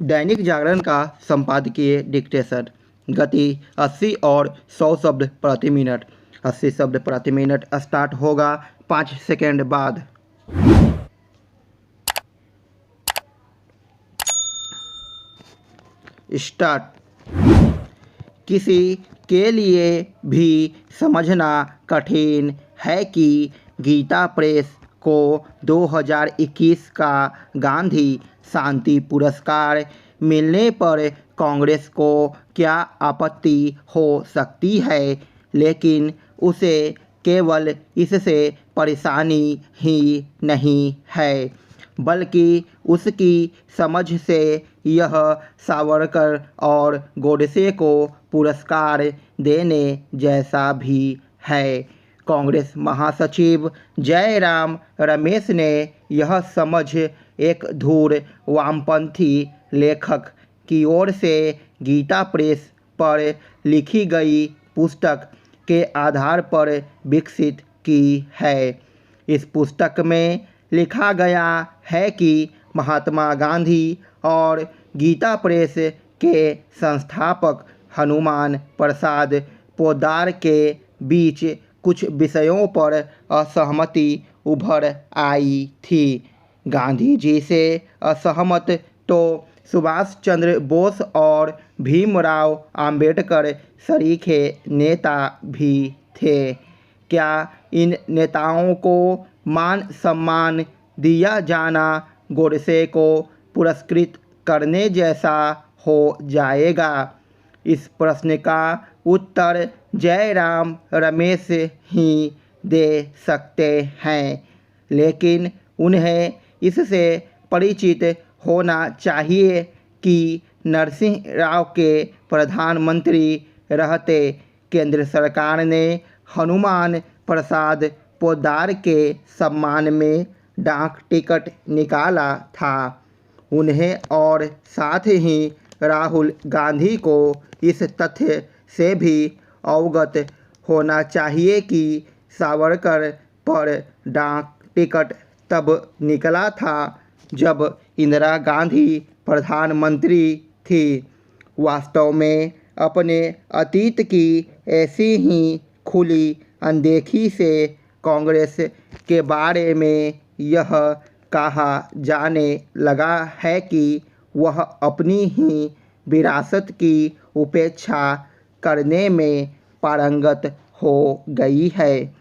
दैनिक जागरण का संपादकीय डिक्टेशन। गति 80 और 100 शब्द प्रति मिनट। 80 शब्द प्रति मिनट स्टार्ट होगा 5 सेकेंड बाद। स्टार्ट। किसी के लिए भी समझना कठिन है कि गीता प्रेस को 2021 का गांधी शांति पुरस्कार मिलने पर कांग्रेस को क्या आपत्ति हो सकती है, लेकिन उसे केवल इससे परेशानी ही नहीं है, बल्कि उसकी समझ से यह सावरकर और गोडसे को पुरस्कार देने जैसा भी है। कांग्रेस महासचिव जयराम रमेश ने यह समझ एक धूर वामपंथी लेखक की ओर से गीता प्रेस पर लिखी गई पुस्तक के आधार पर विकसित की है। इस पुस्तक में लिखा गया है कि महात्मा गांधी और गीता प्रेस के संस्थापक हनुमान प्रसाद पोद्दार के बीच कुछ विषयों पर असहमति उभर आई थी। गांधी जी से असहमत तो सुभाष चंद्र बोस और भीमराव अंबेडकर सरीखे नेता भी थे। क्या इन नेताओं को मान सम्मान दिया जाना गोडसे को पुरस्कृत करने जैसा हो जाएगा? इस प्रश्न का उत्तर जयराम रमेश ही दे सकते हैं, लेकिन उन्हें इससे परिचित होना चाहिए कि नरसिंह राव के प्रधानमंत्री रहते केंद्र सरकार ने हनुमान प्रसाद पोद्दार के सम्मान में डाक टिकट निकाला था। उन्हें और साथ ही राहुल गांधी को इस तथ्य से भी अवगत होना चाहिए कि सावरकर पर डाक टिकट तब निकला था जब इंदिरा गांधी प्रधानमंत्री थी। वास्तव में अपने अतीत की ऐसी ही खुली अनदेखी से कांग्रेस के बारे में यह कहा जाने लगा है कि वह अपनी ही विरासत की उपेक्षा करने में पारंगत हो गई है।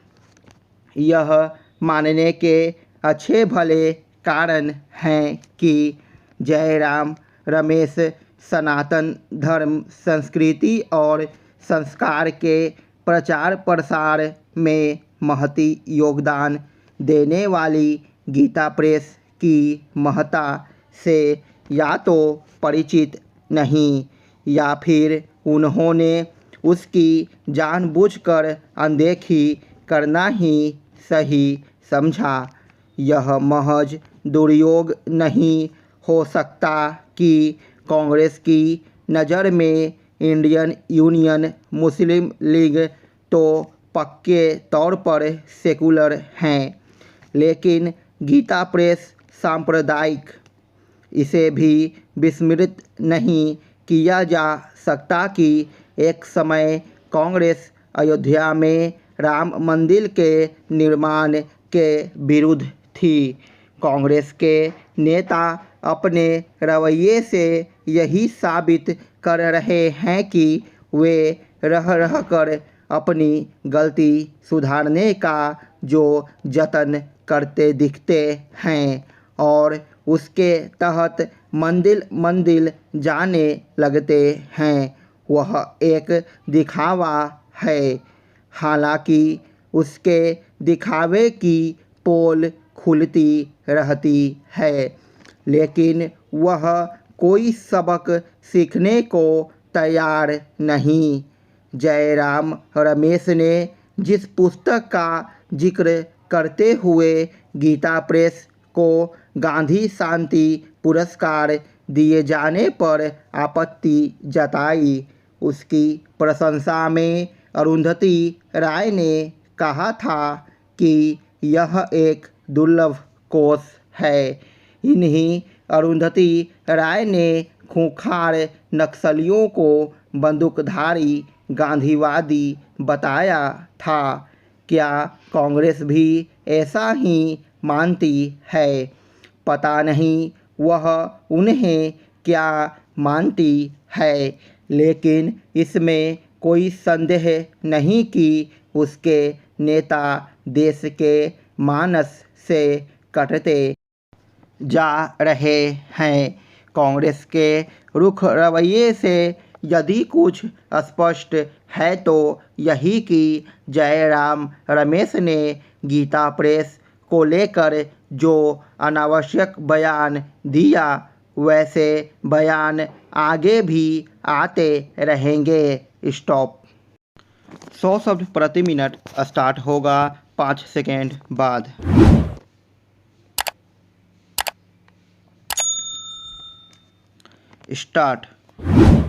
यह मानने के अच्छे भले कारण हैं कि जयराम रमेश सनातन धर्म, संस्कृति और संस्कार के प्रचार प्रसार में महती योगदान देने वाली गीता प्रेस की महत्ता से या तो परिचित नहीं या फिर उन्होंने उसकी जानबूझकर अनदेखी करना ही सही समझा। यह महज दुर्योग नहीं हो सकता कि कांग्रेस की नज़र में इंडियन यूनियन मुस्लिम लीग तो पक्के तौर पर सेकुलर हैं, लेकिन गीता प्रेस सांप्रदायिक। इसे भी विस्मृत नहीं किया जा सकता कि एक समय कांग्रेस अयोध्या में राम मंदिर के निर्माण के विरुद्ध थी। कांग्रेस के नेता अपने रवैये से यही साबित कर रहे हैं कि वे रह कर अपनी गलती सुधारने का जो जतन करते दिखते हैं और उसके तहत मंदिर मंदिर जाने लगते हैं, वह एक दिखावा है। हालांकि उसके दिखावे की पोल खुलती रहती है, लेकिन वह कोई सबक सीखने को तैयार नहीं। जयराम रमेश ने जिस पुस्तक का जिक्र करते हुए गीता प्रेस को गांधी शांति पुरस्कार दिए जाने पर आपत्ति जताई, उसकी प्रशंसा में अरुंधति राय ने कहा था कि यह एक दुर्लभ कोष है। इन्हीं अरुंधति राय ने खूंखार नक्सलियों को बंदूकधारी गांधीवादी बताया था। क्या कांग्रेस भी ऐसा ही मानती है? पता नहीं वह उन्हें क्या मानती है, लेकिन इसमें कोई संदेह नहीं कि उसके नेता देश के मानस से कटते जा रहे हैं। कांग्रेस के रुख रवैये से यदि कुछ स्पष्ट है तो यही कि जयराम रमेश ने गीता प्रेस को लेकर जो अनावश्यक बयान दिया वैसे बयान आगे भी आते रहेंगे। स्टॉप। 100 शब्द प्रति मिनट स्टार्ट होगा 5 सेकेंड बाद। स्टार्ट।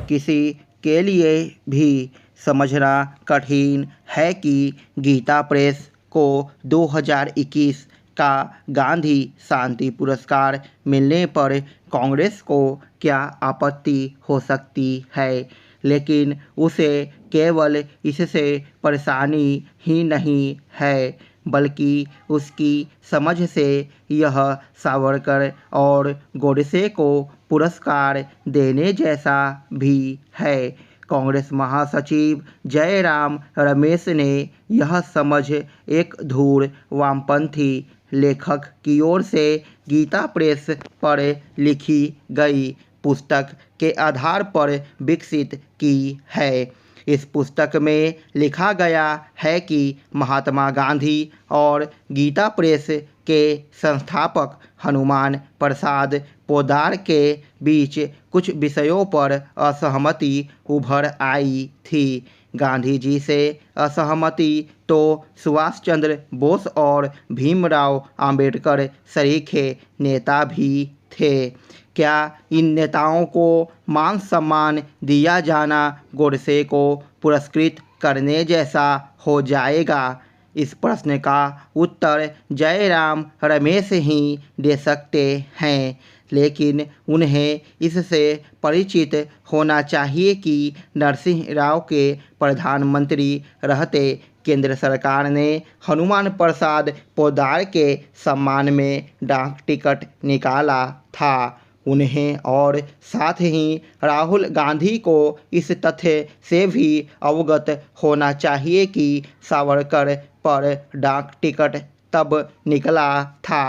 किसी के लिए भी समझना कठिन है कि गीता प्रेस को 2021 का गांधी शांति पुरस्कार मिलने पर कांग्रेस को क्या आपत्ति हो सकती है, लेकिन उसे केवल इससे परेशानी ही नहीं है बल्कि उसकी समझ से यह सावरकर और गोडसे को पुरस्कार देने जैसा भी है। कांग्रेस महासचिव जयराम रमेश ने यह समझ एक धूर वामपंथी लेखक की ओर से गीता प्रेस पर लिखी गई पुस्तक के आधार पर विकसित की है। इस पुस्तक में लिखा गया है कि महात्मा गांधी और गीता प्रेस के संस्थापक हनुमान प्रसाद पोद्दार के बीच कुछ विषयों पर असहमति उभर आई थी। गांधी जी से असहमति तो सुभाष चंद्र बोस और भीमराव अंबेडकर सरीखे नेता भी थे। क्या इन नेताओं को मान सम्मान दिया जाना गोडसे को पुरस्कृत करने जैसा हो जाएगा? इस प्रश्न का उत्तर जयराम रमेश ही दे सकते हैं, लेकिन उन्हें इससे परिचित होना चाहिए कि नरसिंह राव के प्रधानमंत्री रहते केंद्र सरकार ने हनुमान प्रसाद पोद्दार के सम्मान में डाक टिकट निकाला था। उन्हें और साथ ही राहुल गांधी को इस तथ्य से भी अवगत होना चाहिए कि सावरकर पर डाक टिकट तब निकला था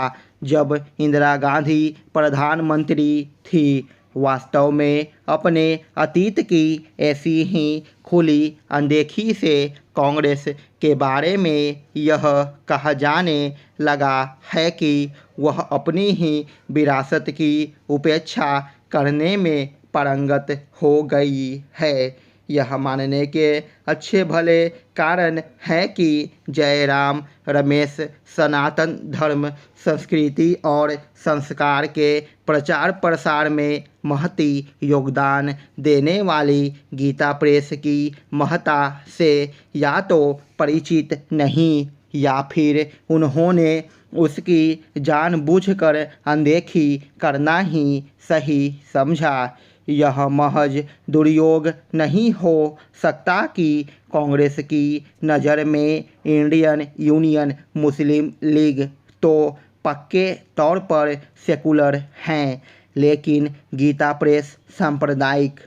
जब इंदिरा गांधी प्रधानमंत्री थी। वास्तव में अपने अतीत की ऐसी ही खुली अनदेखी से कांग्रेस के बारे में यह कहा जाने लगा है कि वह अपनी ही विरासत की उपेक्षा करने में पारंगत हो गई है। यह मानने के अच्छे भले कारण है कि जयराम रमेश सनातन धर्म, संस्कृति और संस्कार के प्रचार प्रसार में महती योगदान देने वाली गीता प्रेस की महत्ता से या तो परिचित नहीं या फिर उन्होंने उसकी जानबूझकर अनदेखी करना ही सही समझा। यह महज दुर्योग नहीं हो सकता कि कांग्रेस की नज़र में इंडियन यूनियन मुस्लिम लीग तो पक्के तौर पर सेकुलर हैं, लेकिन गीता प्रेस सांप्रदायिक।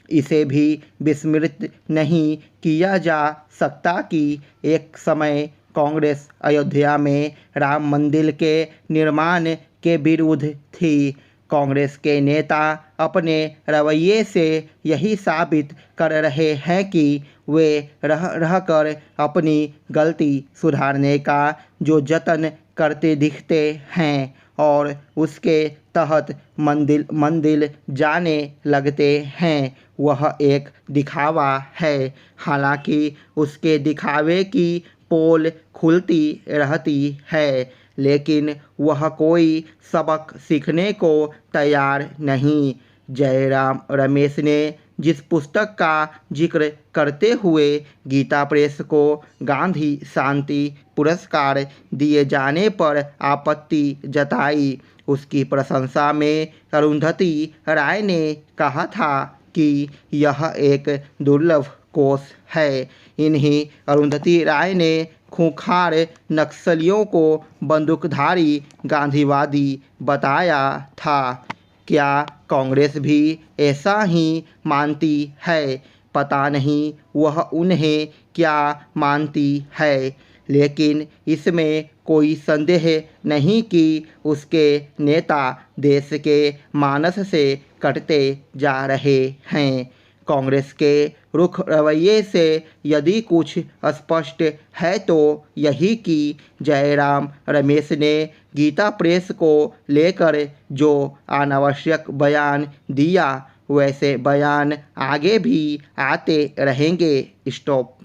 इसे भी विस्मृत नहीं किया जा सकता कि एक समय कांग्रेस अयोध्या में राम मंदिर के निर्माण के विरुद्ध थी। कांग्रेस के नेता अपने रवैये से यही साबित कर रहे हैं कि वे रह कर अपनी गलती सुधारने का जो जतन करते दिखते हैं और उसके तहत मंदिर जाने लगते हैं, वह एक दिखावा है। हालांकि उसके दिखावे की पोल खुलती रहती है, लेकिन वह कोई सबक सीखने को तैयार नहीं। जयराम रमेश ने जिस पुस्तक का जिक्र करते हुए गीता प्रेस को गांधी शांति पुरस्कार दिए जाने पर आपत्ति जताई, उसकी प्रशंसा में अरुंधति राय ने कहा था कि यह एक दुर्लभ कोष है। इन्हीं अरुंधति राय ने खूंखार नक्सलियों को बंदूकधारी गांधीवादी बताया था। क्या कांग्रेस भी ऐसा ही मानती है? पता नहीं वह उन्हें क्या मानती है, लेकिन इसमें कोई संदेह नहीं कि उसके नेता देश के मानस से कटते जा रहे हैं। कांग्रेस के रुख रवैये से यदि कुछ स्पष्ट है तो यही कि जयराम रमेश ने गीता प्रेस को लेकर जो अनावश्यक बयान दिया, वैसे बयान आगे भी आते रहेंगे। स्टॉप।